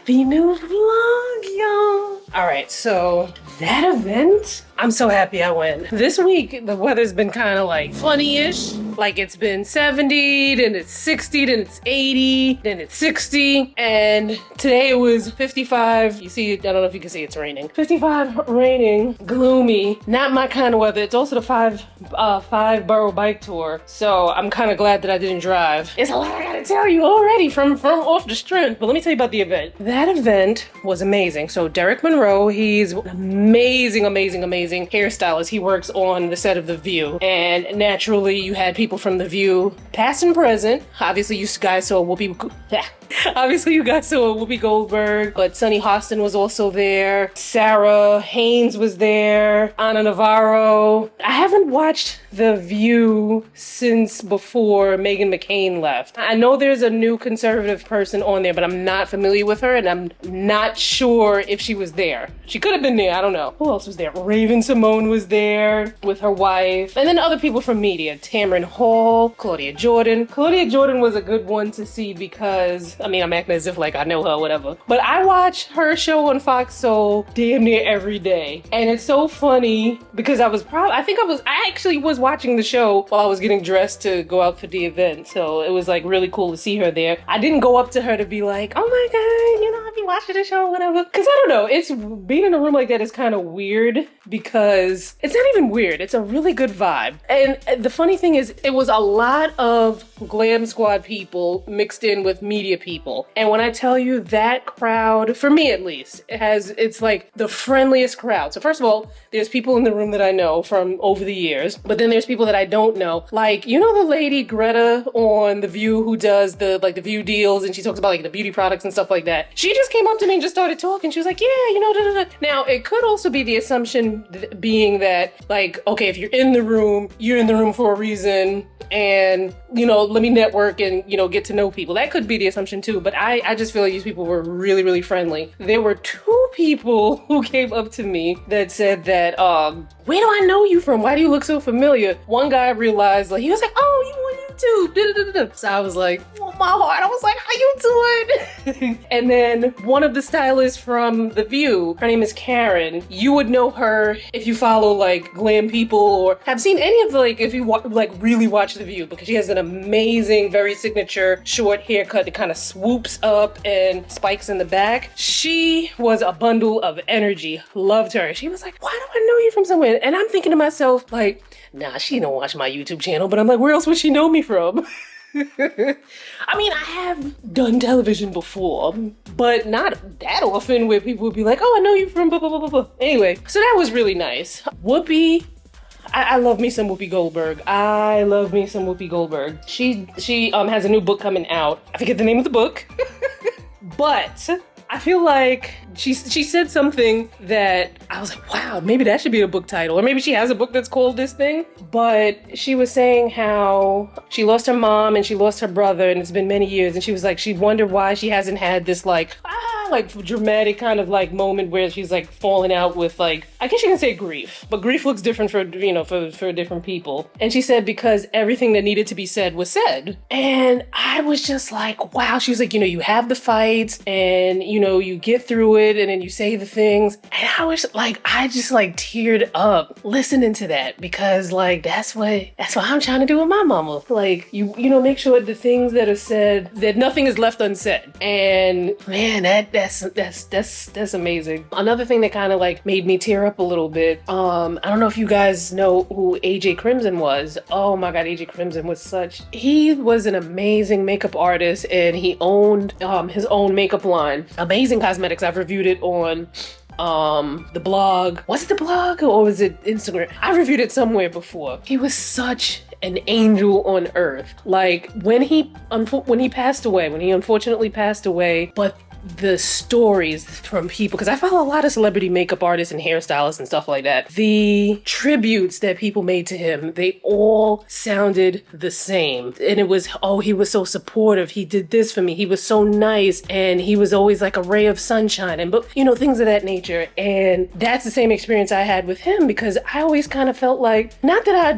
Happy new vlog, y'all. All right, so that event, I'm so happy I went. This week, the weather's been kind of like funny-ish. Like it's been 70, then it's 60, then it's 80, then it's 60. And today it was 55. You see, I don't know if you can see it's raining. 55 raining, gloomy, not my kind of weather. It's also the five borough bike tour. So I'm kind of glad that I didn't drive. It's a lot I gotta tell you already from off the strength. But let me tell you about the event. That event was amazing. So Derek Monroe, he's an amazing hairstylist. He works on the set of The View. And naturally you had people from The View, past and present. Obviously you guys saw Whoopi Goldberg, but Sunny Hostin was also there. Sarah Haynes was there. Ana Navarro. I haven't watched The View since before Meghan McCain left. I know there's a new conservative person on there, but I'm not familiar with her and I'm not sure if she was there. She could have been there, I don't know. Who else was there? Raven Simone was there with her wife. And then other people from media. Tamron Hall, Claudia Jordan. Claudia Jordan was a good one to see because, I mean, I'm acting as if like I know her or whatever. But I watch her show on Fox Soul damn near every day. And it's so funny because I actually was watching the show while I was getting dressed to go out for the event. So it was like really cool to see her there. I didn't go up to her to be like, oh my God, you know, I've been watching the show or whatever. Cause I don't know, it's being in a room like that is kind of weird because it's not even weird. It's a really good vibe. And the funny thing is it was a lot of glam squad people mixed in with media people. And when I tell you that crowd, for me at least, it's like the friendliest crowd. So first of all, there's people in the room that I know from over the years, but then there's people that I don't know. Like, you know the lady Greta on The View who does the View deals and she talks about like the beauty products and stuff like that. She just came up to me and just started talking. She was like, yeah, you know, da, da, da. Now, it could also be the assumption being that like, okay, if you're in the room for a reason and, you know, let me network and, you know, get to know people. That could be the assumption too, but I just feel like these people were really, really friendly. There were two people who came up to me that said that, where do I know you from? Why do you look so familiar? One guy realized, like, he was like, oh, you on YouTube. Da, da, da, da. So I was like, oh, my heart. I was like, how you doing? And then one of the stylists from The View, her name is Karen. You would know her if you follow like glam people or have seen any of the, like, if you really watch The View, because she has an amazing, very signature short haircut that kind of swoops up and spikes in the back. She was a bundle of energy. Loved her. She was like, why do I know you from somewhere? And I'm thinking to myself, like, nah, she don't watch my YouTube channel, but I'm like, where else would she know me from? I mean, I have done television before, but not that often where people would be like, oh, I know you from blah, blah, blah, blah, blah. Anyway, so that was really nice. Whoopi, I love me some Whoopi Goldberg. I love me some Whoopi Goldberg. She has a new book coming out. I forget the name of the book, but I feel like she said something that I was like, wow, maybe that should be a book title. Or maybe she has a book that's called this thing. But she was saying how she lost her mom and she lost her brother and it's been many years. And she was like, she wondered why she hasn't had this like dramatic kind of like moment where she's like falling out with like, I guess you can say grief, but grief looks different for, you know, for different people. And she said because everything that needed to be said was said. And I was just like, wow. She was like, you know, you have the fights and, you know, you get through it and then you say the things. And I was like, I just like teared up listening to that because like, that's what I'm trying to do with my mama. Like, you know, make sure the things that are said, that nothing is left unsaid. And man, that's amazing. Another thing that kind of like made me tear up a little bit. I don't know if you guys know who AJ Crimson was. Oh my God, AJ Crimson was he was an amazing makeup artist and he owned his own makeup line. Amazing cosmetics. I've reviewed it on the blog. Was it the blog or was it Instagram? I reviewed it somewhere before. He was such an angel on earth. Like when he unfortunately passed away, but the stories from people, because I follow a lot of celebrity makeup artists and hairstylists and stuff like that. The tributes that people made to him, they all sounded the same. And it was, oh, he was so supportive. He did this for me. He was so nice. And he was always like a ray of sunshine and, but you know, things of that nature. And that's the same experience I had with him because I always kind of felt like, not that I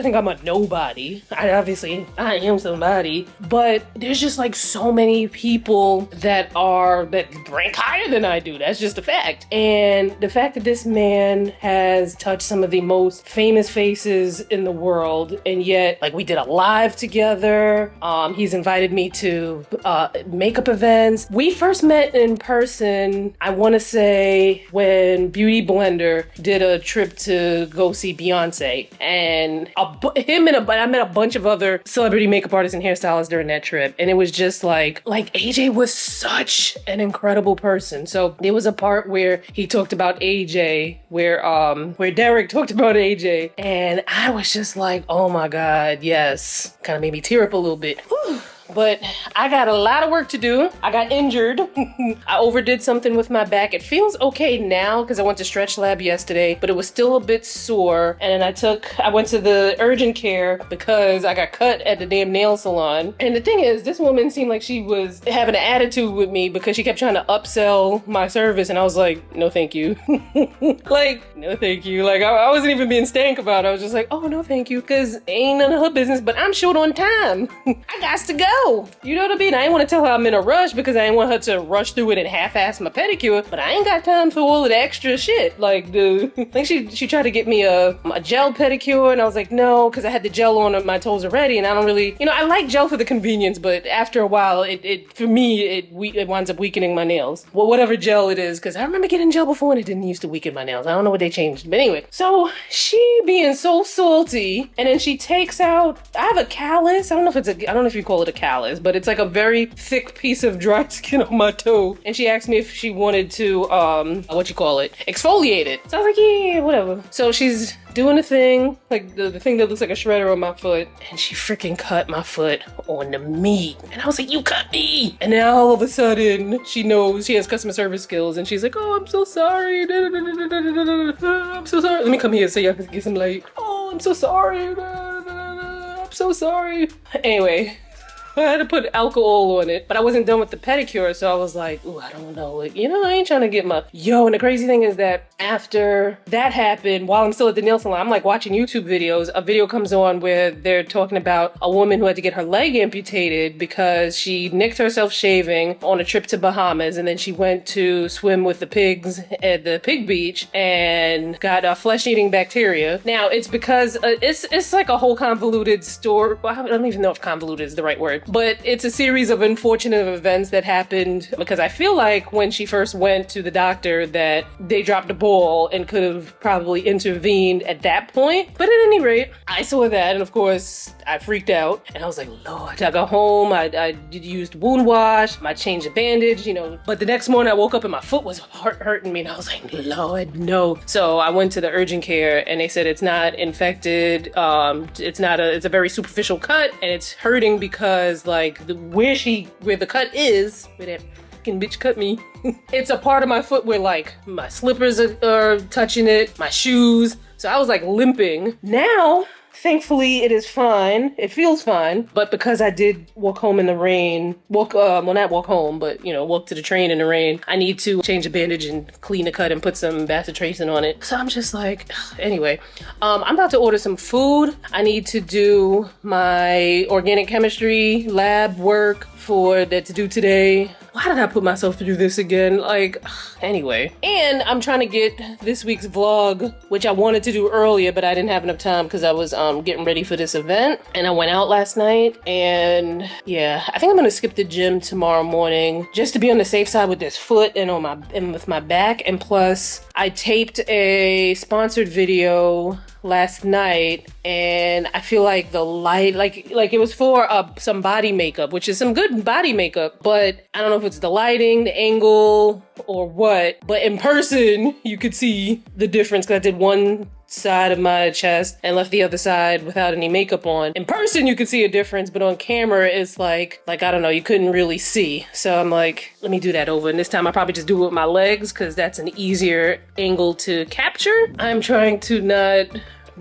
think I'm a nobody. I am somebody, but there's just like so many people that are are that rank higher than I do. That's just a fact. And the fact that this man has touched some of the most famous faces in the world, and yet, like, we did a live together. He's invited me to makeup events. We first met in person, I want to say, when Beauty Blender did a trip to go see Beyonce. And I met a bunch of other celebrity makeup artists and hairstylists during that trip. And it was just like AJ was such an incredible person. So there was a part where he talked about AJ, where Derek talked about AJ. And I was just like, oh my God, yes. Kind of made me tear up a little bit. Whew. But I got a lot of work to do. I got injured. I overdid something with my back. It feels okay now because I went to Stretch Lab yesterday, but it was still a bit sore. And then I went to the urgent care because I got cut at the damn nail salon. And the thing is, this woman seemed like she was having an attitude with me because she kept trying to upsell my service. And I was like, no, thank you. Like, no, thank you. Like, I wasn't even being stank about it. I was just like, oh, no, thank you. Because ain't none of her business, but I'm short on time. I got to go. You know what I mean? I didn't want to tell her I'm in a rush because I didn't want her to rush through it and half-ass my pedicure, but I ain't got time for all of the extra shit. Like, she tried to get me a gel pedicure, and I was like, no, because I had the gel on my toes already, and I don't really, I like gel for the convenience, but after a while, for me, it winds up weakening my nails. Well, whatever gel it is, because I remember getting gel before and it didn't used to weaken my nails. I don't know what they changed, but anyway. So she being so salty, and then she takes out, I have a callus. I don't know if you call it a callus, but it's like a very thick piece of dry skin on my toe. And she asked me if she wanted to, exfoliate it. So I was like, yeah, whatever. So she's doing a thing, like the thing that looks like a shredder on my foot, and she freaking cut my foot on the meat. And I was like, you cut me! And now all of a sudden, she knows she has customer service skills, and she's like, oh, I'm so sorry. I'm so sorry. Let me come here so y'all can get some light. Oh, I'm so sorry. I'm so sorry. Anyway, I had to put alcohol on it, but I wasn't done with the pedicure, so I was like, ooh, I don't know. Like, I ain't trying to get my... And the crazy thing is that after that happened, while I'm still at the nail salon, I'm like watching YouTube videos. A video comes on where they're talking about a woman who had to get her leg amputated because she nicked herself shaving on a trip to Bahamas, and then she went to swim with the pigs at the pig beach and got flesh-eating bacteria. Now, it's because it's like a whole convoluted story. Well, I don't even know if convoluted is the right word. But it's a series of unfortunate events that happened because I feel like when she first went to the doctor that they dropped the ball and could have probably intervened at that point. But at any rate, I saw that, and of course I freaked out and I was like, Lord. I got home, I used wound wash, I changed the bandage, but the next morning I woke up and my foot was hurting me and I was like, Lord, no. So I went to the urgent care and they said it's not infected, it's a very superficial cut and it's hurting because like where the cut is, where that fucking bitch cut me, it's a part of my foot where like my slippers are touching it, my shoes. So I was like limping. Now, thankfully, it is fine. It feels fine. But because I did walk home in the rain, not walk home, but walk to the train in the rain, I need to change the bandage and clean the cut and put some bacitracin on it. So I'm just like, anyway, I'm about to order some food. I need to do my organic chemistry lab work to do today. Why did I put myself through this again? Like, anyway. And I'm trying to get this week's vlog, which I wanted to do earlier, but I didn't have enough time because I was getting ready for this event. And I went out last night and yeah, I think I'm gonna skip the gym tomorrow morning just to be on the safe side with this foot and with my back. And plus, I taped a sponsored video last night and I feel like the light, like it was for some body makeup, which is some good body makeup, but I don't know if it's the lighting, the angle, or what, but in person you could see the difference because I did one side of my chest and left the other side without any makeup on. In person you could see a difference, but on camera it's like I don't know, you couldn't really see. So I'm like, let me do that over, and this time I probably just do it with my legs because that's an easier angle to capture. I'm trying to not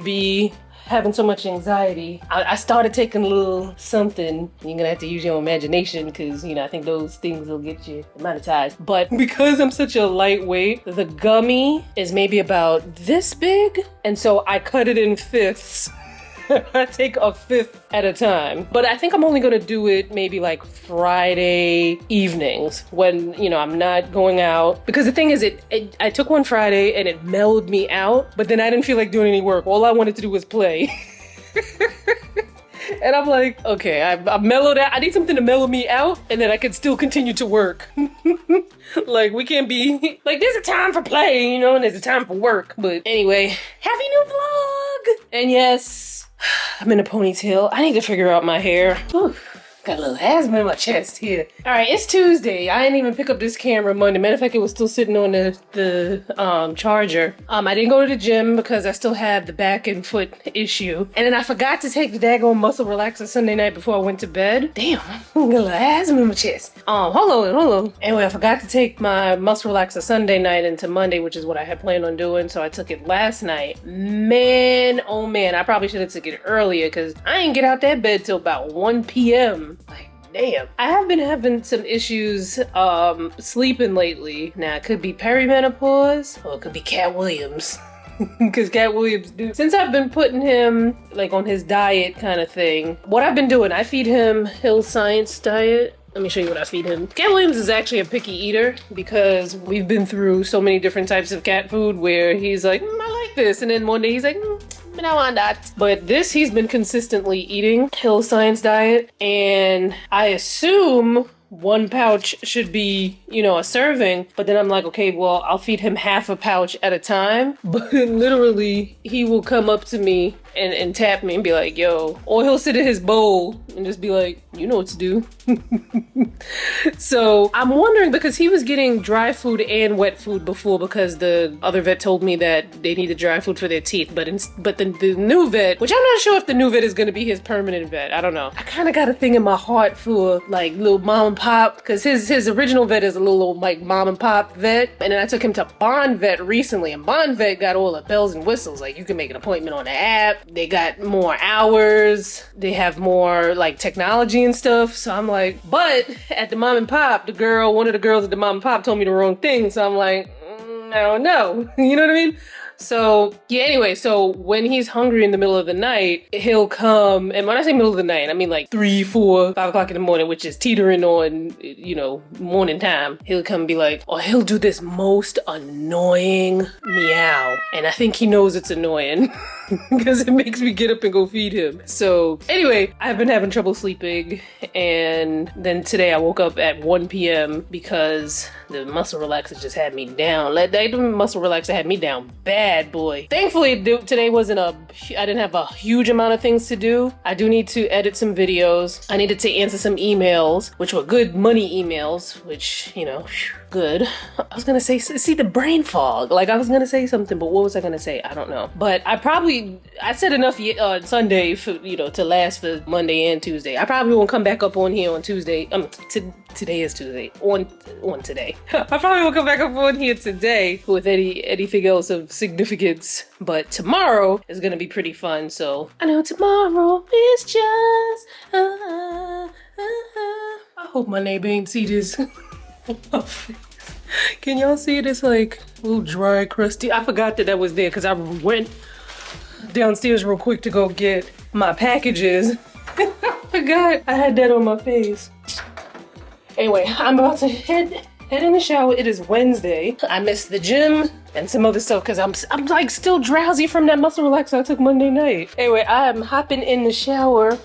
be having so much anxiety. I started taking a little something. You're gonna have to use your imagination because, I think those things will get you monetized. But because I'm such a lightweight, the gummy is maybe about this big. And so I cut it in fifths I take a fifth at a time. But I think I'm only gonna do it maybe like Friday evenings when, you know, I'm not going out. Because the thing is, I took one Friday and it mellowed me out, but then I didn't feel like doing any work. All I wanted to do was play. And I'm like, okay, I'm mellowed out. I need something to mellow me out, and then I can still continue to work. Like, we can't be, like, there's a time for play, you know, and there's a time for work. But anyway, happy new vlog! And yes, I'm in a ponytail. I need to figure out my hair. Whew. Got a little asthma in my chest here. All right, it's Tuesday. I didn't even pick up this camera Monday. Matter of fact, it was still sitting on the charger. I didn't go to the gym because I still had the back and foot issue. And then I forgot to take the daggone muscle relaxer Sunday night before I went to bed. Damn, I got a little asthma in my chest. Hold on. Anyway, I forgot to take my muscle relaxer Sunday night into Monday, which is what I had planned on doing. So I took it last night. Man, oh man, I probably should have took it earlier because I didn't get out that bed till about 1 p.m. Like, damn. I have been having some issues sleeping lately. Now, it could be perimenopause, or it could be Cat Williams. Because Cat Williams, since I've been putting him like on his diet kind of thing, what I've been doing, I feed him Hill Science diet. Let me show you what I feed him. Cat Williams is actually a picky eater because we've been through so many different types of cat food where he's like, I like this. And then one day he's like, I want that. But this, he's been consistently eating Hill Science diet. And I assume one pouch should be, you know, a serving. But then I'm like, okay, well, I'll feed him half a pouch at a time. But literally, he will come up to me and tap me and be like, yo. Or he'll sit in his bowl and just be like, you know what to do. So I'm wondering, because he was getting dry food and wet food before, because the other vet told me that they needed dry food for their teeth. But the new vet, which I'm not sure if the new vet is going to be his permanent vet. I don't know. I kind of got a thing in my heart for like little mom and pop, because his original vet is a little like mom and pop vet. And then I took him to Bond Vet recently, and Bond Vet got all the bells and whistles. Like, you can make an appointment on the app. They got more hours. They have more like technology and stuff. So I'm like, but at the mom and pop, one of the girls at the mom and pop told me the wrong thing. So I'm like, no. You know what I mean? So yeah, anyway, so when he's hungry in the middle of the night, he'll come, and when I say middle of the night, I mean like 3, 4, 5 o'clock in the morning, which is teetering on, you know, morning time. He'll come and be like, or he'll do this most annoying meow. And I think he knows it's annoying because it makes me get up and go feed him. So anyway, I've been having trouble sleeping, and then today I woke up at 1 p.m. because the muscle relaxer just had me down. The muscle relaxer had me down bad, boy. Thankfully, today I didn't have a huge amount of things to do. I do need to edit some videos. I needed to answer some emails, which were good money emails, which, you know, good. I was gonna say, see, the brain fog. Like, I was gonna say something, but what was I gonna say? I don't know. But I said enough Sunday for, you know, to last for Monday and Tuesday. I probably won't come back up on here on Tuesday. Today is Tuesday. On today. I probably won't come back up on here today with anything else of significance. But tomorrow is gonna be pretty fun. So I know tomorrow is just. I hope my neighbor ain't see this. Can y'all see it? It's like a little dry, crusty. I forgot that was there because I went downstairs real quick to go get my packages. I forgot I had that on my face. Anyway, I'm about to head in the shower. It is Wednesday. I missed the gym and some other stuff because I'm like still drowsy from that muscle relaxer I took Monday night. Anyway, I'm hopping in the shower.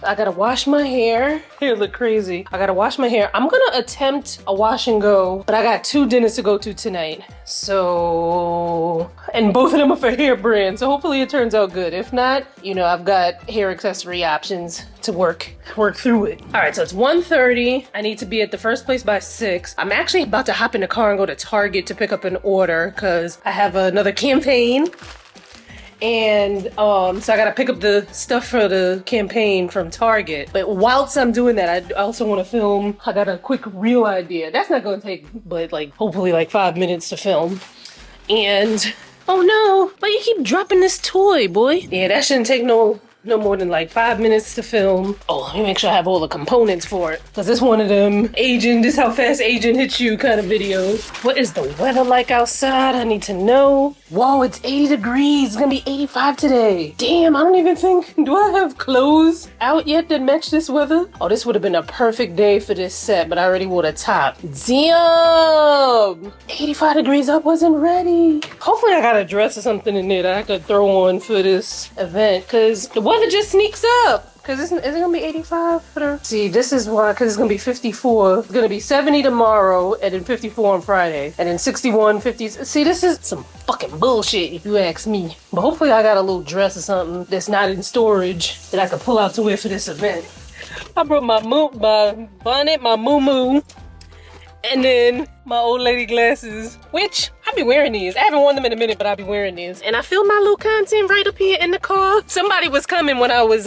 I gotta wash my hair. Hair look crazy. I gotta wash my hair. I'm gonna attempt a wash and go, but I got 2 dinners to go to tonight. So, and both of them are for hair brands. So hopefully it turns out good. If not, you know, I've got hair accessory options to work through it. All right, so it's 1:30. I need to be at the first place by 6. I'm actually about to hop in the car and go to Target to pick up an order because I have another campaign. And so I gotta pick up the stuff for the campaign from Target. But whilst I'm doing that, I also want to film. I got a quick reel idea. That's not gonna take but like hopefully like 5 minutes to film. And oh no, but you keep dropping this toy, boy. Yeah, that shouldn't take no no more than like 5 minutes to film. Oh, let me make sure I have all the components for it. Cause it's one of them aging, this how fast aging hits you kind of videos. What is the weather like outside? I need to know. Whoa, it's 80 degrees. It's gonna be 85 today. Damn, I don't even think, do I have clothes out yet that match this weather? Oh, this would have been a perfect day for this set, but I already wore the top. Damn! 85 degrees, I wasn't ready. Hopefully I got a dress or something in there that I could throw on for this event, because the weather just sneaks up. Because is it going to be 85 for the... See, this is why, because it's going to be 54. It's going to be 70 tomorrow, and then 54 on Friday. And then 61, 50... See, this is some fucking bullshit, if you ask me. But hopefully I got a little dress or something that's not in storage that I can pull out to wear for this event. I brought my bonnet, my moo-moo, and then my old lady glasses, which I'll be wearing these. I haven't worn them in a minute, but I'll be wearing these. And I filmed my little content right up here in the car. Somebody was coming when I was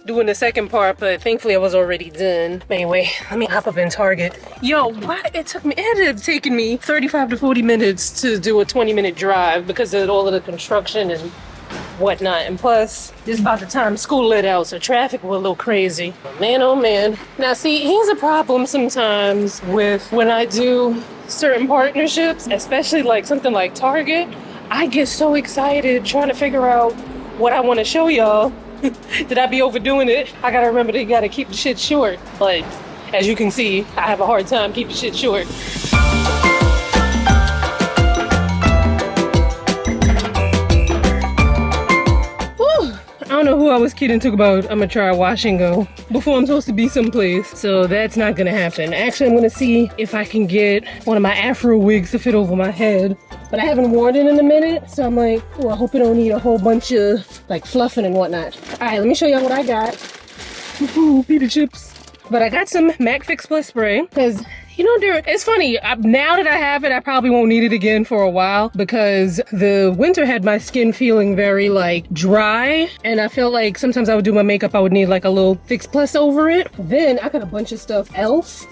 doing the second part, but thankfully I was already done. But anyway, let me hop up in Target. Yo, why it ended up taking me 35 to 40 minutes to do a 20-minute drive because of all of the construction and whatnot. And plus, this is about the time school let out, so traffic was a little crazy. Man, oh man. Now see, here's a problem sometimes with when I do certain partnerships, especially like something like Target. I get so excited trying to figure out what I want to show y'all. Did I be overdoing it? I gotta remember that you gotta keep the shit short. But as you can see, I have a hard time keeping shit short. I don't know who I was kidding talk about I'm gonna try wash and go before I'm supposed to be someplace, so that's not gonna happen. Actually, I'm gonna see if I can get one of my afro wigs to fit over my head, but I haven't worn it in a minute, so I'm like, oh, I hope it don't need a whole bunch of like fluffing and whatnot. All right, let me show y'all what I got. Ooh, pita chips. But I got some MAC Fix Plus spray because, you know, it's funny. Now that I have it, I probably won't need it again for a while because the winter had my skin feeling very like dry, and I felt like sometimes I would do my makeup, I would need like a little Fix Plus over it. Then I got a bunch of stuff. Elf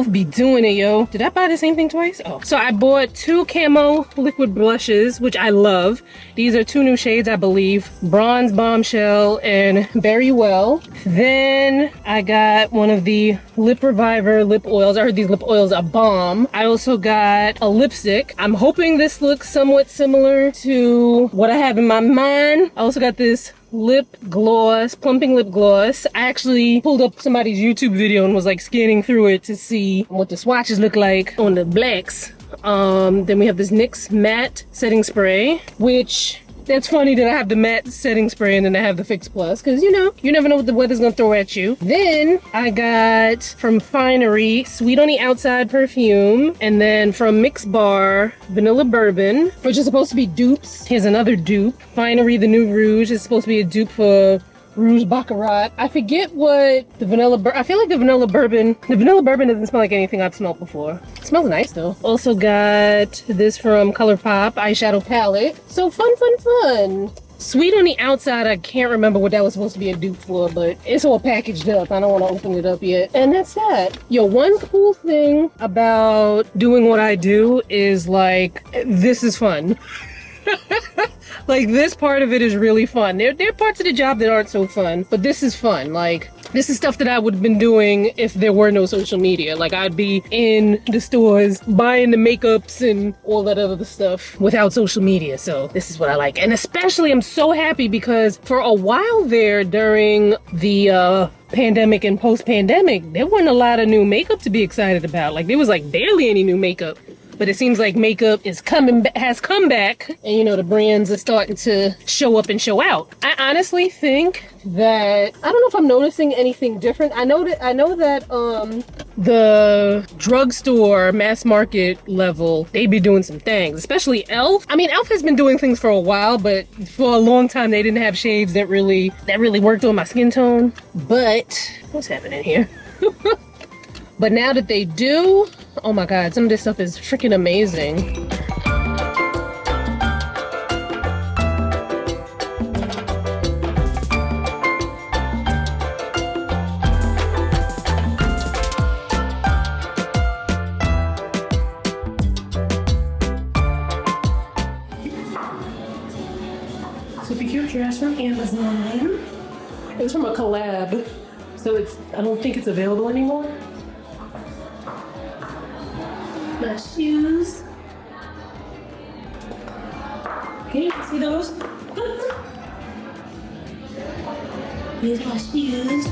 be doing it, yo. Did I buy the same thing twice? Oh, so I bought 2 camo liquid blushes, which I love. These are 2 new shades, I believe. Bronze Bombshell and Very Well. Then I got one of the Lip Reviver lip oils. I heard these lip oils are bomb. I also got a lipstick. I'm hoping this looks somewhat similar to what I have in my mind. I also got this lip gloss, plumping lip gloss. I actually pulled up somebody's YouTube video and was like scanning through it to see what the swatches look like on the blacks. Then we have this NYX matte setting spray, which that's funny that I have the matte setting spray and then I have the Fix Plus, because you know, you never know what the weather's gonna throw at you. Then I got from Finery Sweet on the Outside perfume, and then from Mix Bar Vanilla Bourbon, which is supposed to be dupes. Here's another dupe. Finery The New Rouge is supposed to be a dupe for Rouge Baccarat. I forget what the I feel like the vanilla bourbon doesn't smell like anything I've smelled before. It smells nice though. Also got this from ColourPop eyeshadow palette. So fun. Sweet on the Outside, I can't remember what that was supposed to be a dupe for, but it's all packaged up. I don't want to open it up yet. And that's that. Yo, one cool thing about doing what I do is like, this is fun. Like, this part of it is really fun. There are parts of the job that aren't so fun, but this is fun. Like, this is stuff that I would have been doing if there were no social media. Like, I'd be in the stores buying the makeups and all that other stuff without social media. So this is what I like. And especially, I'm so happy because for a while there during the pandemic and post-pandemic, there wasn't a lot of new makeup to be excited about. Like, there was like barely any new makeup. But it seems like makeup has come back, and you know, the brands are starting to show up and show out. I honestly think that, I don't know if I'm noticing anything different. I know that the drugstore mass market level, they be doing some things, especially Elf. I mean, Elf has been doing things for a while, but for a long time they didn't have shades that really worked on my skin tone. But what's happening here? But now that they do, oh my god, some of this stuff is freaking amazing. Super cute dress for from Amazon. It was from a collab, so I don't think it's available anymore. My shoes. Okay, you see those? Here's my shoes.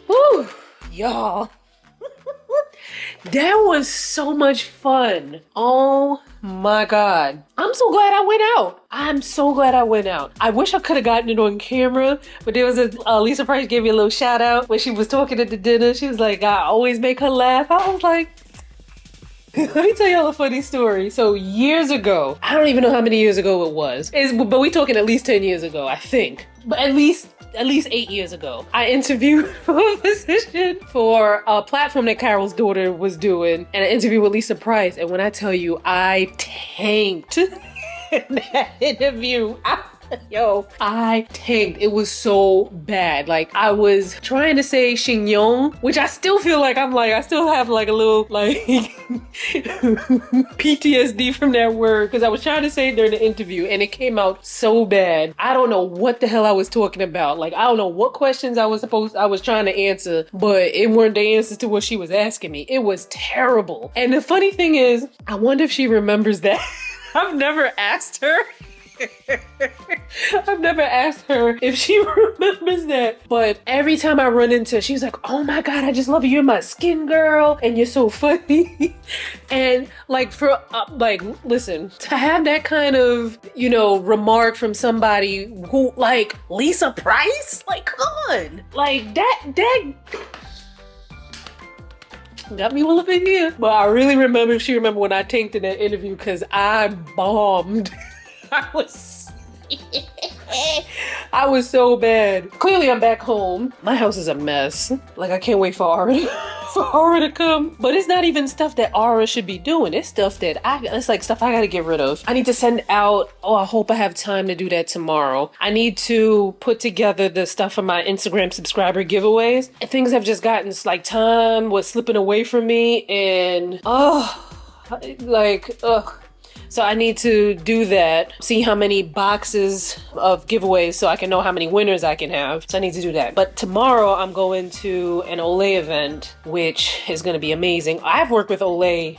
Woo, y'all. That was so much fun. Oh my God. I'm so glad I went out. I'm so glad I went out. I wish I could have gotten it on camera, but there was Lisa Price gave me a little shout out when she was talking at the dinner. She was like, I always make her laugh. I was like, let me tell y'all a funny story. So years ago, I don't even know how many years ago it was, but we talking at least 10 years ago, I think. But at least 8 years ago, I interviewed for a position for a platform that Carol's daughter was doing, and an interview with Lisa Price. And when I tell you, I tanked in that interview. I tanked. It was so bad. Like, I was trying to say Xingyong, which I still feel like I still have like a little like PTSD from that word, because I was trying to say it during the interview and it came out so bad. I don't know what the hell I was talking about. Like, I don't know what questions I was trying to answer, but it weren't the answers to what she was asking me. It was terrible. And the funny thing is, I wonder if she remembers that. I've never asked her. I've never asked her if she remembers that, but every time I run into her, she's like, oh my God, I just love you. You're my skin girl and you're so funny. And like, listen, to have that kind of, remark from somebody who, like, Lisa Price, like, come on, like that got me all up in here. But I really remember if she remembered when I tanked in that interview, because I bombed. I was so bad. Clearly I'm back home. My house is a mess. Like, I can't wait for Aura to come. But it's not even stuff that Aura should be doing. It's stuff that it's like stuff I gotta get rid of. I need to send out, I hope I have time to do that tomorrow. I need to put together the stuff for my Instagram subscriber giveaways. And things have just gotten, like, time was slipping away from me, and so I need to do that, see how many boxes of giveaways so I can know how many winners I can have. So I need to do that. But tomorrow I'm going to an Olay event, which is going to be amazing. I've worked with Olay.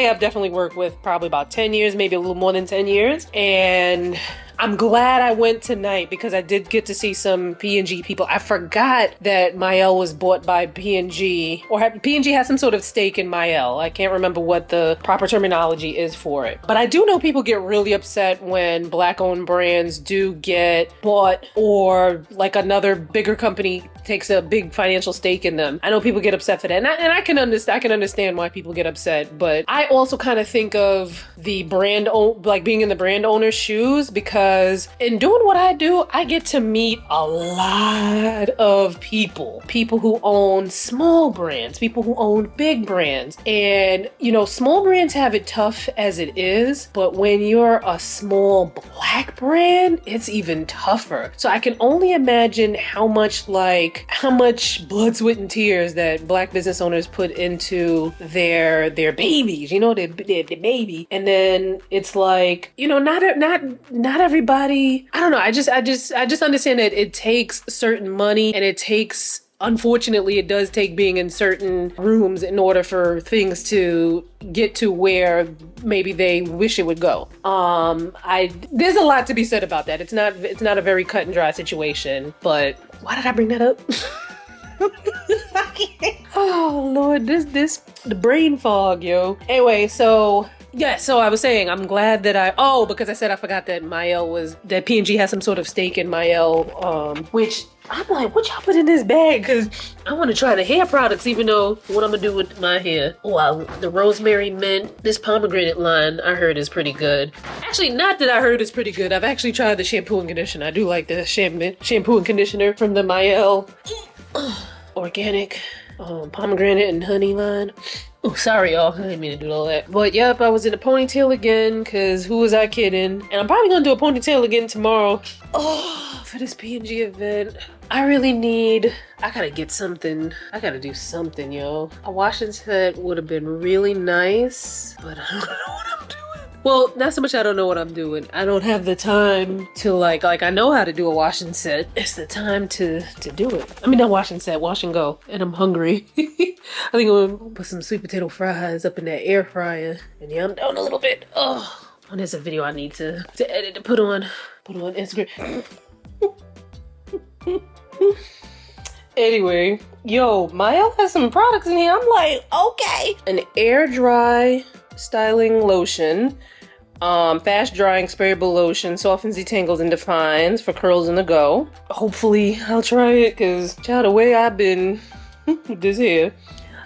I've definitely worked with probably about 10 years, maybe a little more than 10 years. And I'm glad I went tonight because I did get to see some P&G people. I forgot that Myel was bought by P&G, or P&G has some sort of stake in Myel. I can't remember what the proper terminology is for it. But I do know people get really upset when Black-owned brands do get bought, or like another bigger company takes a big financial stake in them. I know people get upset for that, and I can understand why people get upset. But I also kind of think of the brand, like being in the brand owner's shoes, because in doing what I do, I get to meet a lot of people who own small brands, people who own big brands. And, small brands have it tough as it is, but when you're a small Black brand, it's even tougher. So I can only imagine how much blood, sweat, and tears that Black business owners put into their babies, their baby. And then it's like, not everybody, I don't know. I just understand that it takes certain money, and unfortunately, it does take being in certain rooms in order for things to get to where maybe they wish it would go. There's a lot to be said about that. It's not a very cut and dry situation, but why did I bring that up? Oh Lord, the brain fog, yo. Anyway, so I was saying, I'm glad that because I said I forgot that that P&G has some sort of stake in Myel, which I'm like, what y'all put in this bag? Because I want to try the hair products, even though what I'm going to do with my hair. Oh, the rosemary mint, this pomegranate line I heard is pretty good. Actually, not that I heard it's pretty good. I've actually tried the shampoo and conditioner. I do like the shampoo and conditioner from the Myel organic pomegranate and honey line. Oh, sorry, y'all. I didn't mean to do all that. But yep, I was in a ponytail again, because who was I kidding? And I'm probably gonna do a ponytail again tomorrow. Oh, for this P&G event. I gotta get something. I gotta do something, yo. A washing set would have been really nice, but I don't know what I'm doing. Well, not so much I don't know what I'm doing. I don't have the time to like I know how to do a washing set. It's the time to do it. I mean, not washing set, wash and go. And I'm hungry. I think I'm gonna put some sweet potato fries up in that air fryer. And yeah, I'm down a little bit. Oh, and there's a video I need to edit to put on Instagram. Anyway, yo, Mael has some products in here. I'm like, okay. An air dry styling lotion. Fast drying sprayable lotion, softens, detangles, and defines for curls in the go. Hopefully I'll try it, cause child, the way I've been with this hair.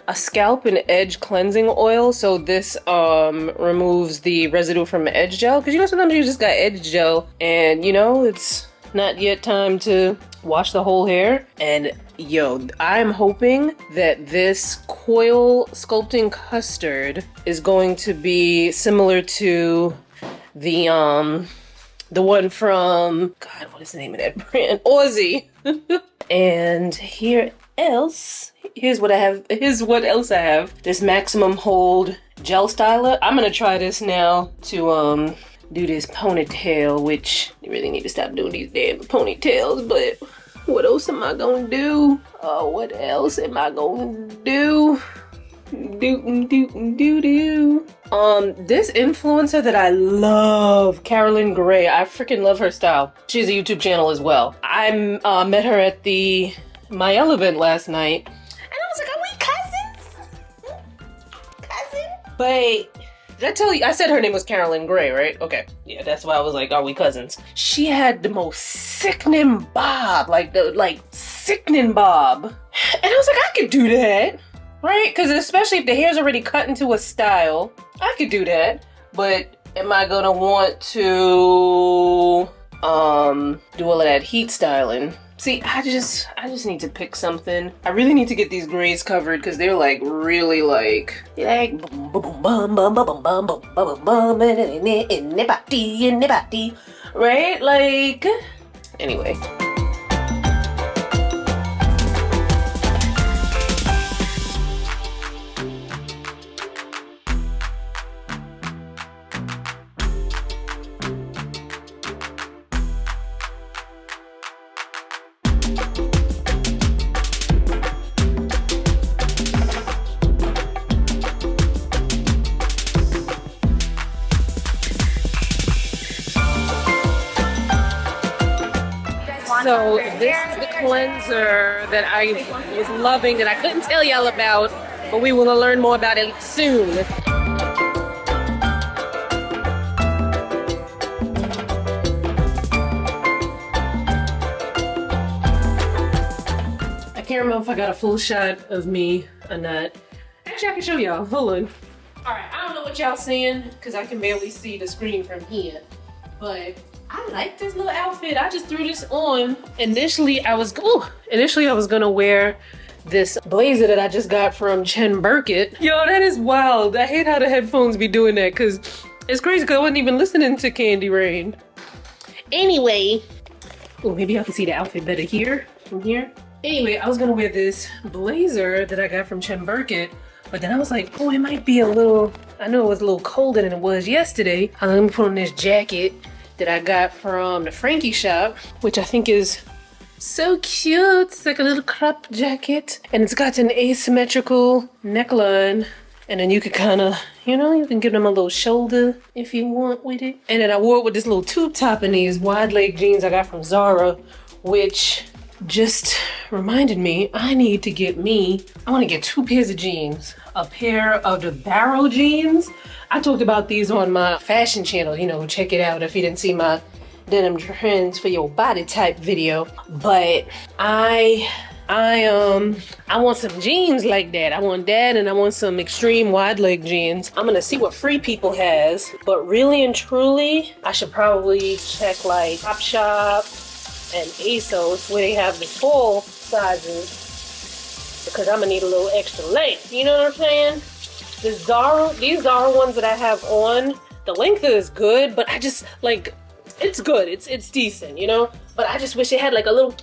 A scalp and edge cleansing oil. So this removes the residue from edge gel. Cause you know sometimes you just got edge gel and you know it's not yet time to wash the whole hair. And yo, I'm hoping that this coil sculpting custard is going to be similar to the one from, God, what is the name of that brand? Aussie. And here's what else I have. This maximum hold gel styler. I'm gonna try this now to do this ponytail, which you really need to stop doing these damn ponytails, but what else am I gonna do? What else am I gonna do? This influencer that I love, Carolyn Gray, I freaking love her style. She has a YouTube channel as well. I met her at the MY event last night, and I was like, are we cousins? Cousin? But did I tell you? I said her name was Carolyn Gray, right? Okay. Yeah, that's why I was like, are we cousins? She had the most sickening bob, sickening bob. And I was like, I could do that, right? Because especially if the hair's already cut into a style, I could do that. But am I gonna want to do all of that heat styling? See, I just need to pick something. I really need to get these grays covered because they're like really like boom boom bum bum bum bum bum bum bum right? Like anyway. So this is the cleanser that I was loving that I couldn't tell y'all about, but we will learn more about it soon. I can't remember if I got a full shot of me or not. Actually, I can show y'all. Hold on. All right, I don't know what y'all seeing because I can barely see the screen from here, but I like this little outfit. I just threw this on. Initially, I was gonna wear this blazer that I just got from Chen Burkett. Yo, that is wild. I hate how the headphones be doing that because it's crazy because I wasn't even listening to Candy Rain. Anyway, oh, maybe I can see the outfit better here, from here. Anyway, I was gonna wear this blazer that I got from Chen Burkett, but then I was like, oh, it might be a little, I know it was a little colder than it was yesterday. I was gonna put on this jacket that I got from the Frankie shop, which I think is so cute. It's like a little crop jacket, and it's got an asymmetrical neckline, and then you could kind of, you know, you can give them a little shoulder if you want with it. And then I wore it with this little tube top in these wide leg jeans I got from Zara, which just reminded me I need to get I want to get 2 pairs of jeans. A pair of the Barrow jeans. I talked about these on my fashion channel, you know, check it out if you didn't see my denim trends for your body type video. But I want some jeans like that. I want that, and I want some extreme wide leg jeans. I'm gonna see what Free People has, but really and truly, I should probably check like Topshop and ASOS where they have the full sizes, because I'm gonna need a little extra length, you know what I'm saying? these Zara ones that I have on, the length is good, but I just like, it's good. It's decent, you know? But I just wish it had like a little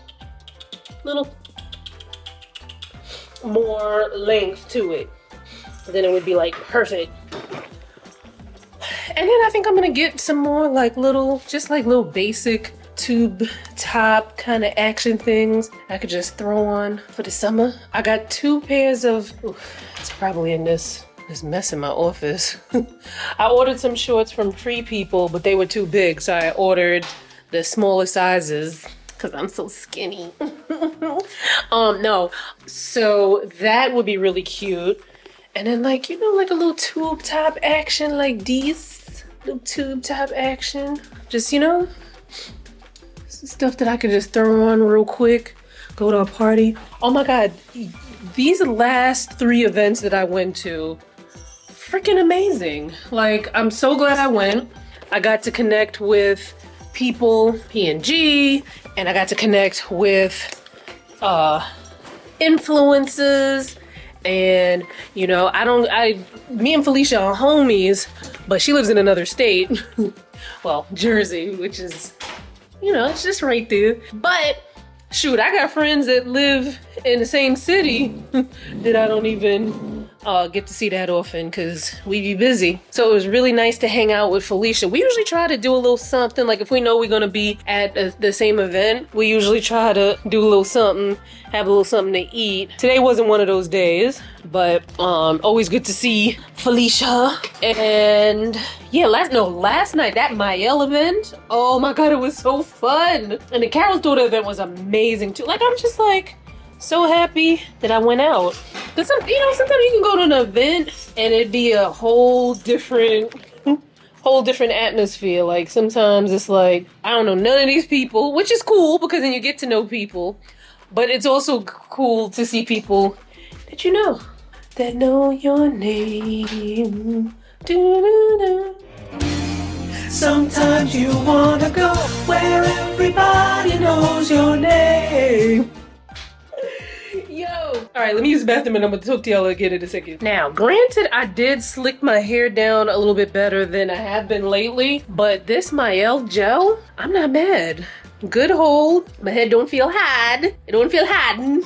more length to it. Then it would be like perfect. And then I think I'm gonna get some more like little basic tube top kind of action things I could just throw on for the summer. I got 2 pairs of, it's probably in this mess in my office. I ordered some shorts from Free People, but they were too big, so I ordered the smaller sizes because I'm so skinny. No, so that would be really cute. And then like, you know, like a little tube top action like these, little tube top action. Just, you know, stuff that I could just throw on real quick, go to a party. Oh my God, these last 3 events that I went to, freaking amazing. Like, I'm so glad I went. I got to connect with people, P&G, and I got to connect with influencers. And you know, me and Felicia are homies, but she lives in another state. Well, Jersey, which is, you know, it's just right there. But shoot, I got friends that live in the same city that I don't even get to see that often because we be busy. So it was really nice to hang out with Felicia. We usually try to do a little something, like if we know we're gonna be at the same event, we usually try to do a little something, have a little something to eat. Today wasn't one of those days, but always good to see Felicia. And yeah, last night, that MY event, oh my God, it was so fun. And the Carol's Daughter event was amazing too. Like, I'm just like so happy that I went out. Cause you know, sometimes you can go to an event and it'd be a whole different atmosphere. Like sometimes it's like, I don't know none of these people, which is cool because then you get to know people. But it's also cool to see people that you know, that know your name. Do-do-do. Sometimes you wanna go where everybody knows your name. Yo! Alright, let me use the bathroom and I'm gonna talk to y'all again in a second. Now, granted, I did slick my hair down a little bit better than I have been lately, but this MY gel, I'm not mad. Good hold. My head don't feel hard. It don't feel hard.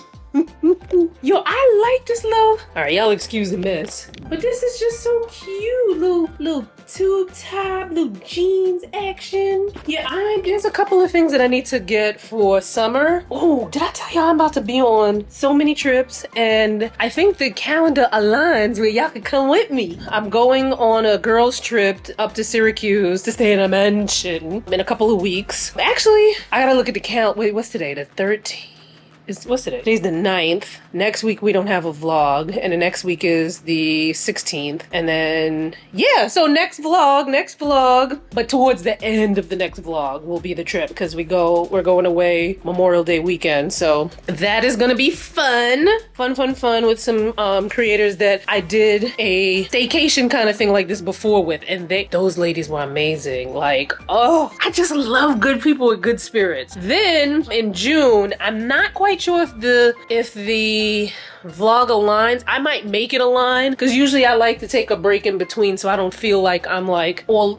Yo, I like this little... Alright, y'all excuse the mess. But this is just so cute. Little tube top, little jeans action. Yeah, there's a couple of things that I need to get for summer. Oh, did I tell y'all I'm about to be on so many trips? And I think the calendar aligns where y'all could come with me. I'm going on a girls trip up to Syracuse to stay in a mansion in a couple of weeks. Actually, I gotta look at the count. Wait, what's today? The 13th? What's today? Today's the 9th. Next week we don't have a vlog, and the next week is the 16th. And then, yeah, so next vlog. But towards the end of the next vlog will be the trip because we're going away Memorial Day weekend. So that is gonna be fun. Fun with some creators that I did a staycation kind of thing like this before with, and those ladies were amazing. Like, oh, I just love good people with good spirits. Then in June, I'm not quite sure if the vlog aligns. I might make it align because usually I like to take a break in between so I don't feel like I'm like all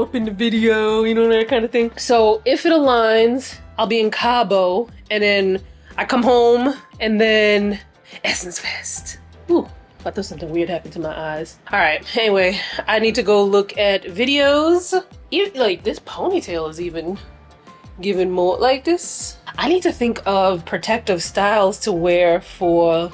up in the video, you know, that kind of thing. So if it aligns, I'll be in Cabo and then I come home and then Essence Fest. Ooh, I thought something weird happened to my eyes. All right, anyway, I need to go look at videos. Like this ponytail is even giving more like this. I need to think of protective styles to wear for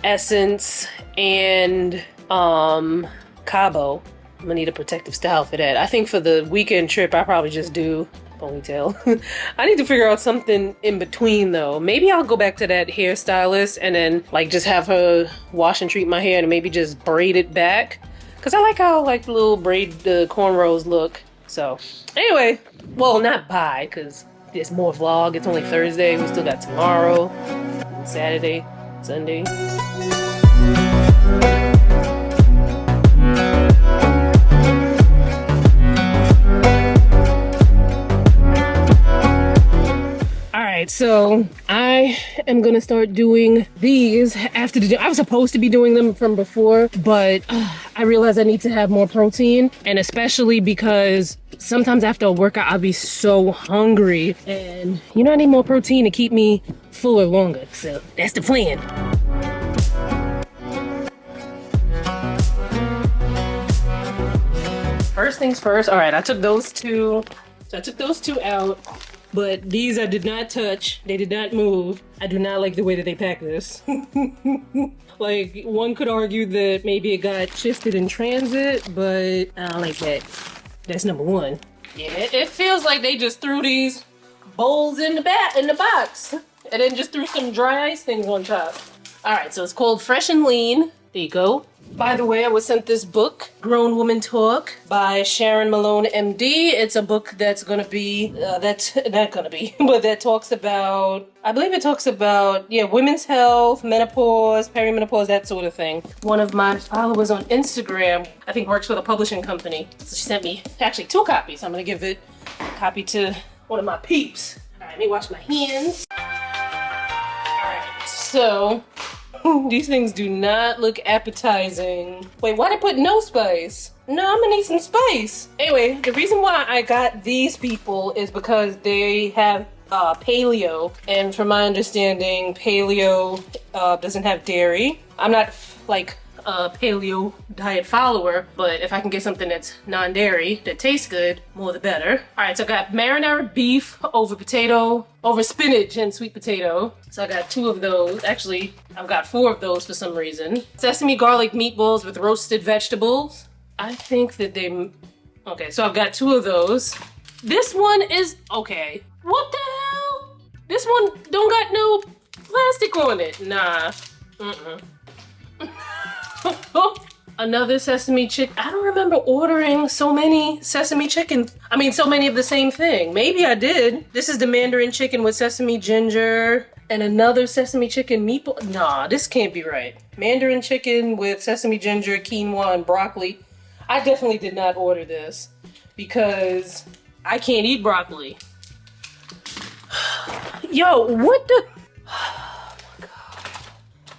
Essence and Cabo. I'm gonna need a protective style for that. I think for the weekend trip, I probably just do ponytail. I need to figure out something in between though. Maybe I'll go back to that hairstylist and then like just have her wash and treat my hair and maybe just braid it back. Cause I like how like the little braid, the cornrows look. So anyway, well, not bye, cause there's more vlog. It's only Thursday. We still got tomorrow, Saturday, Sunday. All right, right, so I am gonna start doing these after the gym. I was supposed to be doing them from before, but I realized I need to have more protein, and especially because sometimes after a workout I'll be so hungry, and you know I need more protein to keep me fuller longer. So that's the plan. First things first. All right, I took those two. So I took those two out, but these I did not touch. They did not move. I do not like the way that they pack this. Like, one could argue that maybe it got shifted in transit, but I don't like that. That's number one. Yeah, it feels like they just threw these bowls in the box, and then just threw some dry ice things on top. All right, so it's called Fresh and Lean. There you go. By the way, I was sent this book, Grown Woman Talk, by Sharon Malone, MD. It's a book that's gonna be, but that talks about, I believe it talks about, yeah, women's health, menopause, perimenopause, that sort of thing. One of my followers on Instagram, I think works for the publishing company. So she sent me actually 2 copies. I'm gonna give it a copy to one of my peeps. All right, let me wash my hands. All right, so these things do not look appetizing. Wait, why'd I put no spice? No, I'm gonna need some spice. Anyway, the reason why I got these people is because they have paleo, and from my understanding, paleo doesn't have dairy. I'm not like a paleo diet follower, but if I can get something that's non-dairy that tastes good, more the better. All right, so I got marinara beef over spinach and sweet potato. So I got 2 of those. Actually, I've got 4 of those for some reason. Sesame garlic meatballs with roasted vegetables. I think that okay, so I've got 2 of those. This one is, okay. What the hell? This one don't got no plastic on it. Nah. Another sesame chicken. I don't remember ordering so many sesame chicken. I mean, so many of the same thing. Maybe I did. This is the Mandarin chicken with sesame ginger and another sesame chicken meatball. Nah, this can't be right. Mandarin chicken with sesame ginger, quinoa, and broccoli. I definitely did not order this because I can't eat broccoli. Yo, what the? Oh my God.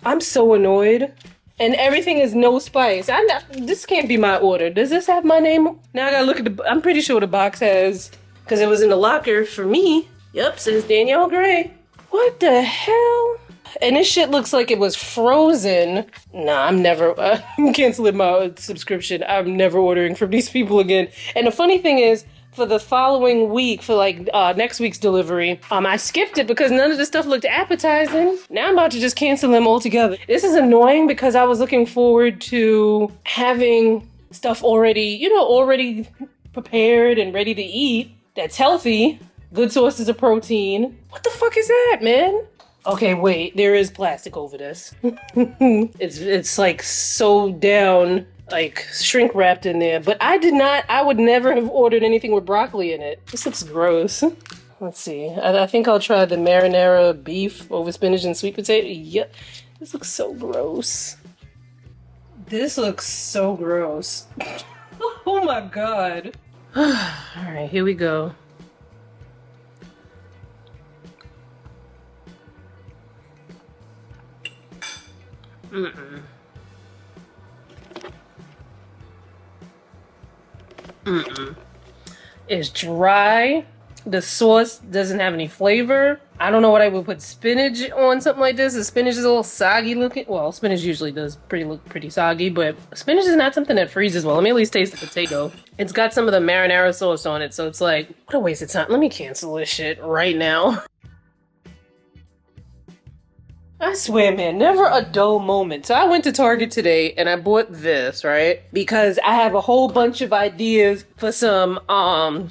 I'm so annoyed. And everything is no spice. This can't be my order. Does this have my name? Now I gotta look at I'm pretty sure the box has, because it was in the locker for me. Yep, says Danielle Gray. What the hell? And this shit looks like it was frozen. Nah, I'm canceling my subscription. I'm never ordering from these people again. And the funny thing is, for the following week, for like next week's delivery, I skipped it because none of the stuff looked appetizing. Now I'm about to just cancel them altogether. This is annoying because I was looking forward to having stuff already prepared and ready to eat. That's healthy, good sources of protein. What the fuck is that, man? Okay, wait, there is plastic over this. It's like sewed down, like shrink wrapped in there, but I would never have ordered anything with broccoli in it. This looks gross. Let's see, I think I'll try the marinara beef over spinach and sweet potato. Yep, this looks so gross. This looks so gross. Oh my God. All right, here we go. It's dry. The sauce doesn't have any flavor. I don't know what I would put spinach on something like this. The spinach is a little soggy looking. Well, spinach usually does look pretty soggy, but spinach is not something that freezes well. Let me at least taste the potato. It's got some of the marinara sauce on it, so it's like, what a waste of time. Let me cancel this shit right now. I swear, man, never a dull moment. So I went to Target today and I bought this, right? Because I have a whole bunch of ideas for some,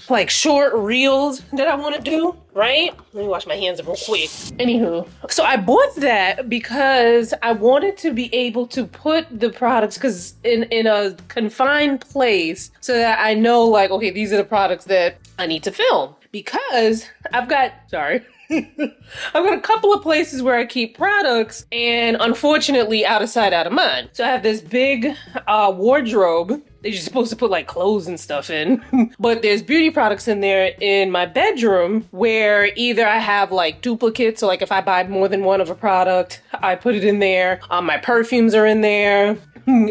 like short reels that I want to do, right? Let me wash my hands real quick. Anywho, so I bought that because I wanted to be able to put the products in a confined place so that I know, like, okay, these are the products that I need to film. Because I've got a couple of places where I keep products, and unfortunately, out of sight, out of mind. So I have this big wardrobe They're just supposed to put like clothes and stuff in. But there's beauty products in there in my bedroom where either I have like duplicates, so like if I buy more than one of a product, I put it in there. My perfumes are in there.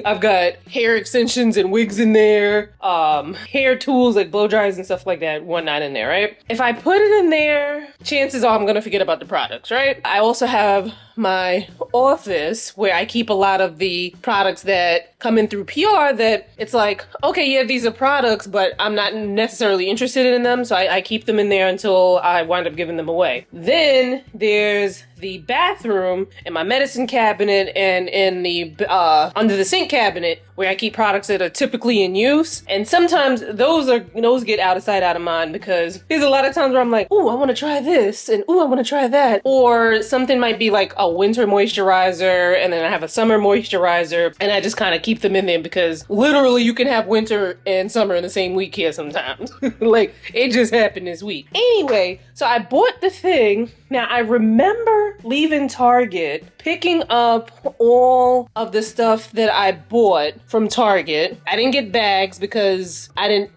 I've got hair extensions and wigs in there, hair tools like blow dryers and stuff like that, whatnot in there, right? If I put it in there, chances are I'm gonna forget about the products, right? I also have my office where I keep a lot of the products that come in through PR that it's like, okay, yeah, these are products, but I'm not necessarily interested in them, so I keep them in there until I wind up giving them away. Then there's the bathroom and my medicine cabinet and in the under the sink cabinet where I keep products that are typically in use. And sometimes those get out of sight, out of mind, because there's a lot of times where I'm like, oh, I want to try this, and oh, I want to try that. Or something might be like a winter moisturizer, and then I have a summer moisturizer, and I just kind of keep them in there because literally you can have winter and summer in the same week here sometimes. Like, it just happened this week. Anyway, so I bought the thing. Now, I remember leaving Target, picking up all of the stuff that I bought from Target. I didn't get bags because I didn't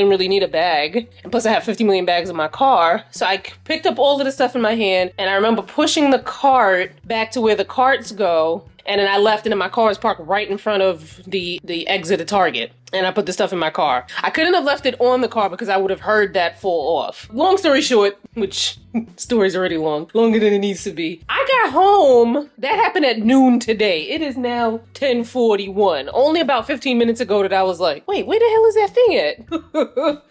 really need a bag. And plus I have 50 million bags in my car. So I picked up all of the stuff in my hand, and I remember pushing the cart back to where the carts go. And then I left it, and my car is parked right in front of the exit of Target. And I put the stuff in my car. I couldn't have left it on the car because I would have heard that fall off. Long story short, which story's already long, longer than it needs to be. I got home. That happened at noon today. It is now 10:41. Only about 15 minutes ago that I was like, wait, where the hell is that thing at?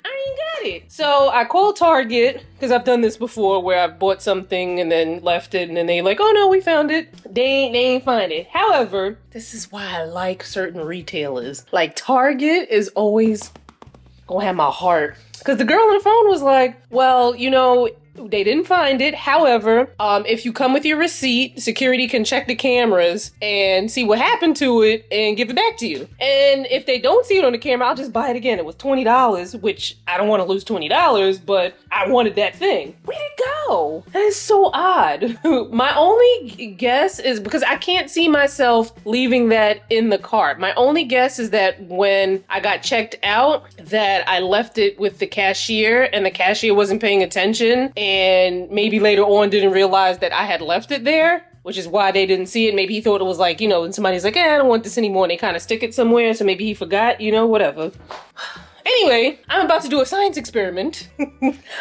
I ain't got it. So I called Target, because I've done this before where I've bought something and then left it, and then they like, oh no, we found it. They ain't find it. However, this is why I like certain retailers. Like Target is always gonna have my heart. Because the girl on the phone was like, well, they didn't find it. However, if you come with your receipt, security can check the cameras and see what happened to it and give it back to you. And if they don't see it on the camera, I'll just buy it again. It was $20, which I don't want to lose $20, but I wanted that thing. Where'd it go? That is so odd. My only guess is, because I can't see myself leaving that in the cart. My only guess is that when I got checked out, that I left it with the cashier and the cashier wasn't paying attention, and maybe later on didn't realize that I had left it there, which is why they didn't see it. Maybe he thought it was like, and somebody's like, I don't want this anymore, and they kind of stick it somewhere, so maybe he forgot, whatever. Anyway, I'm about to do a science experiment.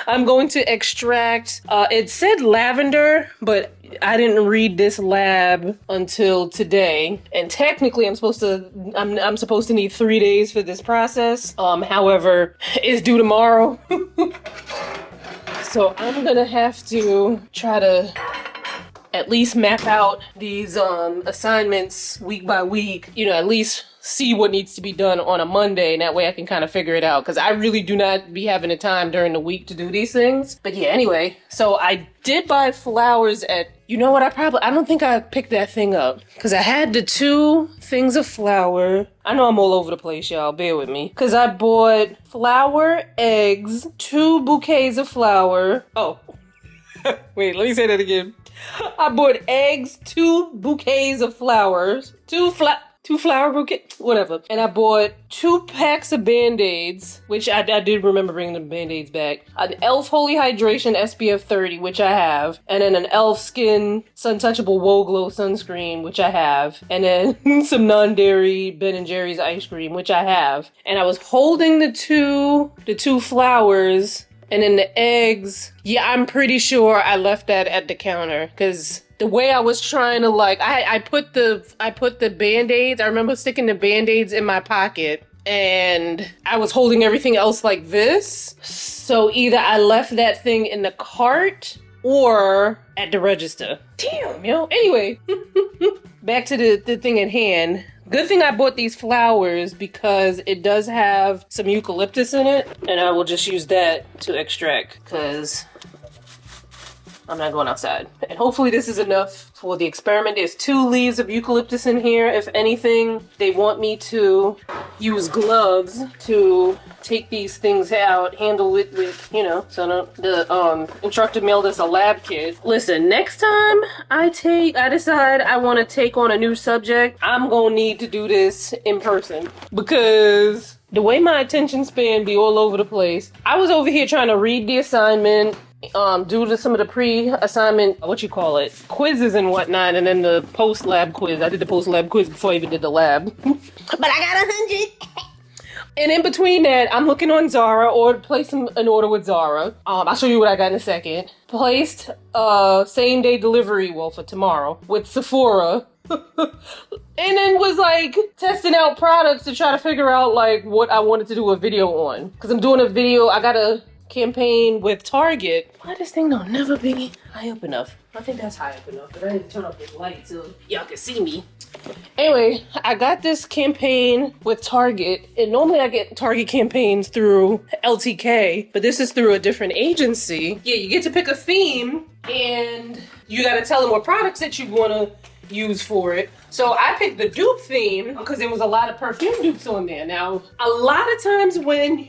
I'm going to extract, it said lavender, but I didn't read this lab until today. And technically I'm supposed to need 3 days for this process. However, it's due tomorrow. So I'm gonna have to try to at least map out these assignments week by week, at least see what needs to be done on a Monday, and that way I can kind of figure it out, because I really do not be having the time during the week to do these things. But yeah, anyway, so I did buy flowers at, I don't think I picked that thing up, because I had the 2 things of flour. I know I'm all over the place, y'all, bear with me, because I bought flour, eggs, 2 bouquets of flour. Oh, wait, let me say that again. I bought eggs, 2 bouquets of flowers, 2 flower bouquet, whatever. And I bought 2 packs of Band-Aids, which I did remember bringing the Band-Aids back. An e.l.f. Holy Hydration SPF 30, which I have. And then an e.l.f. Skin Sun Touchable Whoa Glow Sunscreen, which I have. And then some non-dairy Ben & Jerry's ice cream, which I have. And I was holding the two flowers, and then the eggs. Yeah, I'm pretty sure I left that at the counter, because the way I was trying to I put the Band-Aids, I remember sticking the Band-Aids in my pocket, and I was holding everything else like this. So either I left that thing in the cart or at the register. Damn, Anyway, back to the thing at hand. Good thing I bought these flowers, because it does have some eucalyptus in it, and I will just use that to extract, because I'm not going outside. And hopefully this is enough for the experiment. There's 2 leaves of eucalyptus in here. If anything, they want me to use gloves to take these things out, handle it with, you know, so the instructor mailed us a lab kit. Listen, next time I decide I want to take on a new subject, I'm gonna need to do this in person because the way my attention span be all over the place. I was over here trying to read the assignment, do some of the pre-assignment, quizzes and whatnot, and then the post-lab quiz. I did the post-lab quiz before I even did the lab. But I got 100. And in between that, I'm looking on Zara, or placing an order with Zara. I'll show you what I got in a second. Placed same-day delivery, well, for tomorrow, with Sephora. And then was like testing out products to try to figure out like what I wanted to do a video on. Because I'm doing a video, I got a campaign with Target. Why this thing don't never be high up enough? I think that's high up enough, but I need to turn up this light so y'all can see me. Anyway, I got this campaign with Target, and normally I get Target campaigns through LTK, but this is through a different agency. Yeah, you get to pick a theme, and you gotta tell them what products that you wanna use for it. So I picked the dupe theme because there was a lot of perfume dupes on there. Now, a lot of times when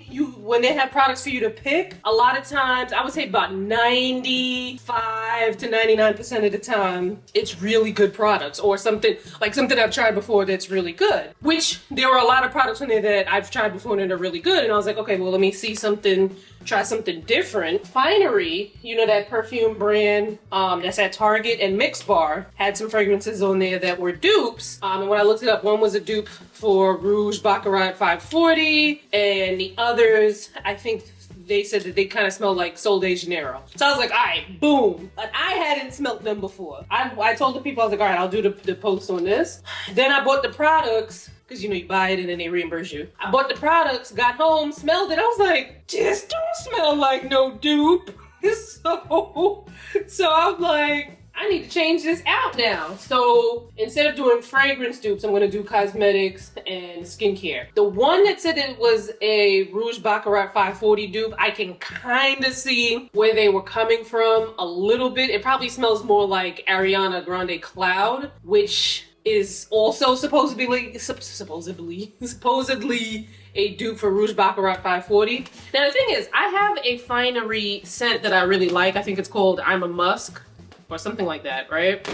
they have products for you to pick, a lot of times, I would say about 95 to 99% of the time, it's really good products or something I've tried before that's really good. Which there were a lot of products on there that I've tried before and they're really good. And I was like, okay, well, let me try something different. Finery, you know that perfume brand that's at Target, and Mix Bar had some fragrances on there that were dupes. And when I looked it up, one was a dupe for Rouge Baccarat 540, and the others, I think they said that they kind of smelled like Sol de Janeiro. So I was like, all right, boom. But I hadn't smelled them before. I told the people, I was like, all right, I'll do the post on this. Then I bought the products, because, you know, you buy it and then they reimburse you. I bought the products, got home, smelled it. I was like, this don't smell like no dupe. So I'm like, I need to change this out now. So instead of doing fragrance dupes, I'm going to do cosmetics and skincare. The one that said it was a Rouge Baccarat 540 dupe, I can kind of see where they were coming from a little bit. It probably smells more like Ariana Grande Cloud, which is also supposedly a dupe for Rouge Baccarat 540. Now the thing is, I have a Finery scent that I really like. I think it's called I'm a Musk or something like that, right?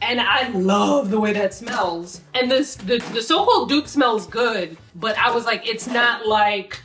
And I love the way that smells. And the so-called dupe smells good, but I was like, it's not like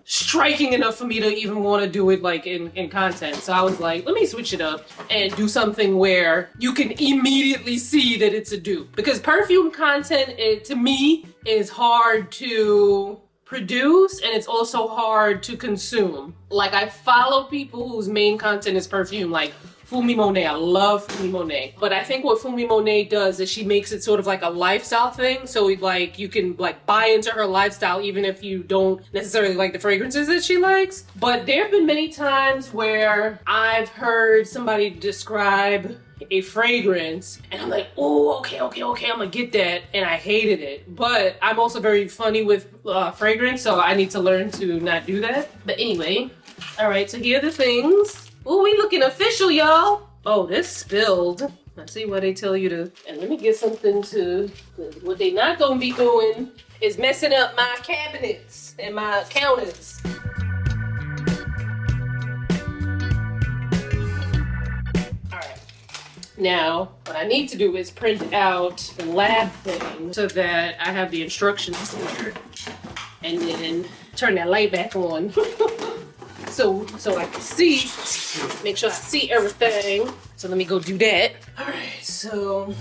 striking enough for me to even want to do it like in content. So I was like, let me switch it up and do something where you can immediately see that it's a dupe. Because perfume content, to me, is hard to produce, and it's also hard to consume. Like, I follow people whose main content is perfume, like Fumi Monet. I love Fumi Monet. But I think what Fumi Monet does is she makes it sort of like a lifestyle thing. So like you can like buy into her lifestyle even if you don't necessarily like the fragrances that she likes. But there have been many times where I've heard somebody describe a fragrance and I'm like, oh, okay, I'm gonna get that, and I hated it. But I'm also very funny with fragrance, so I need to learn to not do that. But anyway, all right, so here are the things. Oh, we looking official, y'all. Oh, this spilled. I see why they tell you to. And let me get something to. What they not gonna be doing is messing up my cabinets and my counters. All right. Now, what I need to do is print out the lab thing so that I have the instructions here, and then turn that light back on. So I can see, make sure I see everything. So let me go do that. All right, so.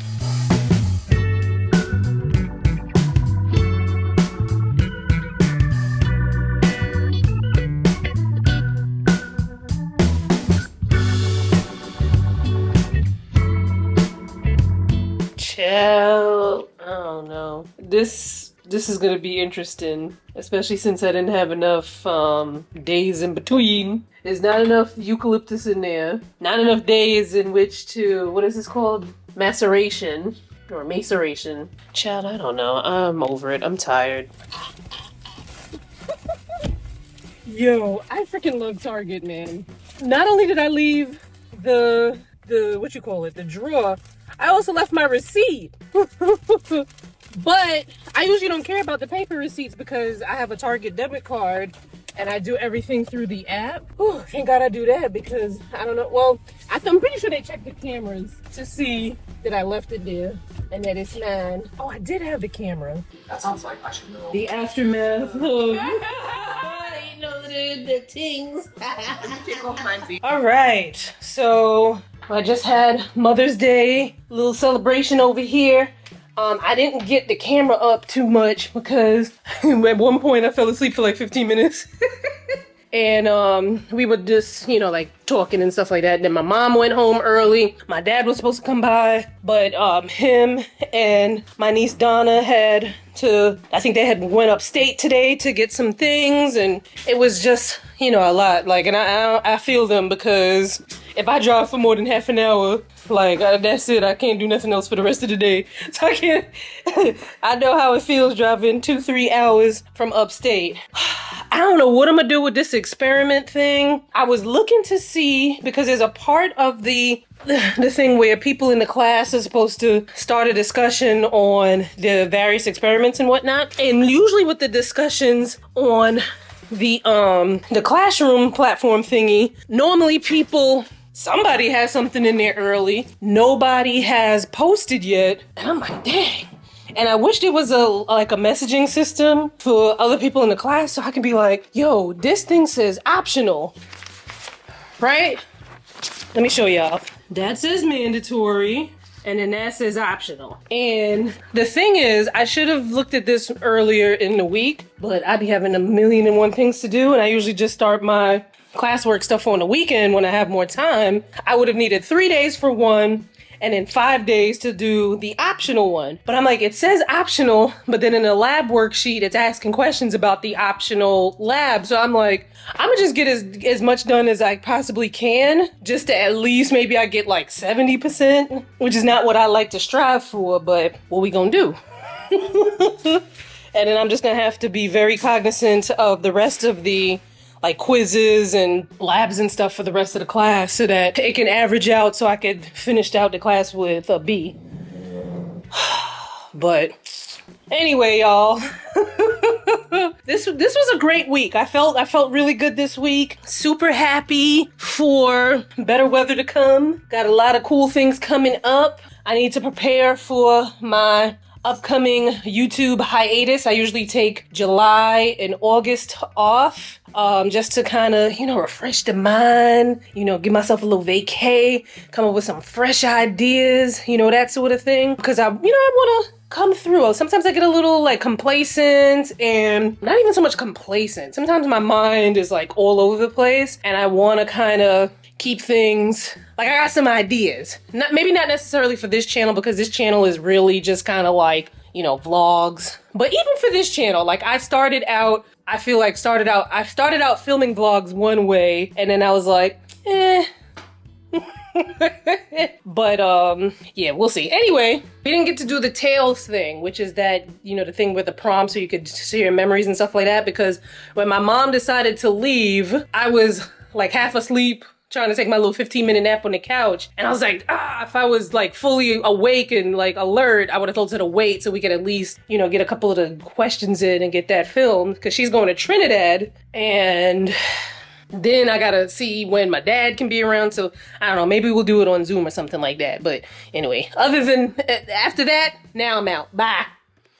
Chill. I don't know. This is gonna be interesting, especially since I didn't have enough days in between. There's not enough eucalyptus in there. Not enough days in which to, what is this called? Maceration. Or maceration. Child, I don't know. I'm over it. I'm tired. Yo, I freaking love Target, man. Not only did I leave the drawer, I also left my receipt. But I usually don't care about the paper receipts because I have a Target debit card and I do everything through the app. Whew, thank God I do that because I don't know. Well, I'm pretty sure they check the cameras to see that I left it there and that it's mine. Oh, I did have the camera. That sounds like I should know. The aftermath of the things. Take off my feet. All right, so I just had Mother's Day, little celebration over here. I didn't get the camera up too much because at one point I fell asleep for like 15 minutes. And we were just, you know, like talking and stuff like that. Then my mom went home early. My dad was supposed to come by, but him and my niece Donna had to, I think they had went upstate today to get some things, and it was just, you know, a lot. Like, and I feel them because if I drive for more than half an hour, like that's it. I can't do nothing else for the rest of the day. So I can't. I know how it feels driving 2-3 hours from upstate. I don't know what I'm gonna do with this experiment thing. I was looking to see because there's a part of the thing where people in the class are supposed to start a discussion on the various experiments and whatnot. And usually with the discussions on the classroom platform thingy, normally somebody has something in there early. Nobody has posted yet. And I'm like, dang. And I wish there was a messaging system for other people in the class so I can be like, yo, this thing says optional. Right? Let me show y'all. That says mandatory, and then that says optional. And the thing is, I should have looked at this earlier in the week, but I'd be having 1,000,001 things to do, and I usually just start my classwork stuff on the weekend when I have more time. I would have needed 3 days for one, and then 5 days to do the optional one. But I'm like, it says optional, but then in the lab worksheet, it's asking questions about the optional lab. So I'm like, I'm gonna just get as much done as I possibly can, just to at least maybe I get like 70%, which is not what I like to strive for, but what we gonna do? And then I'm just gonna have to be very cognizant of the rest of the like quizzes and labs and stuff for the rest of the class so that it can average out so I could finish out the class with a B. But anyway, y'all, this was a great week. I felt really good this week. Super happy for better weather to come. Got a lot of cool things coming up. I need to prepare for my upcoming YouTube hiatus. I usually take July and August off, just to kind of, you know, refresh the mind, you know, give myself a little vacay, come up with some fresh ideas, you know, that sort of thing. Because I want to come through. Sometimes I get a little like complacent, and not even so much complacent. Sometimes my mind is like all over the place, and I want to kind of keep things, like I got some ideas. Maybe not necessarily for this channel, because this channel is really just kind of like, you know, vlogs. But even for this channel, like I started out filming vlogs one way, and then I was like, eh. But yeah, we'll see. Anyway, we didn't get to do the Tales thing, which is that, you know, the thing with the prompt so you could share your memories and stuff like that, because when my mom decided to leave, I was like half asleep trying to take my little 15-minute nap on the couch. And I was like, if I was like fully awake and like alert, I would have told her to wait so we could at least, you know, get a couple of the questions in and get that filmed, because she's going to Trinidad. And then I gotta see when my dad can be around. So I don't know, maybe we'll do it on Zoom or something like that. But anyway, after that, now I'm out. Bye.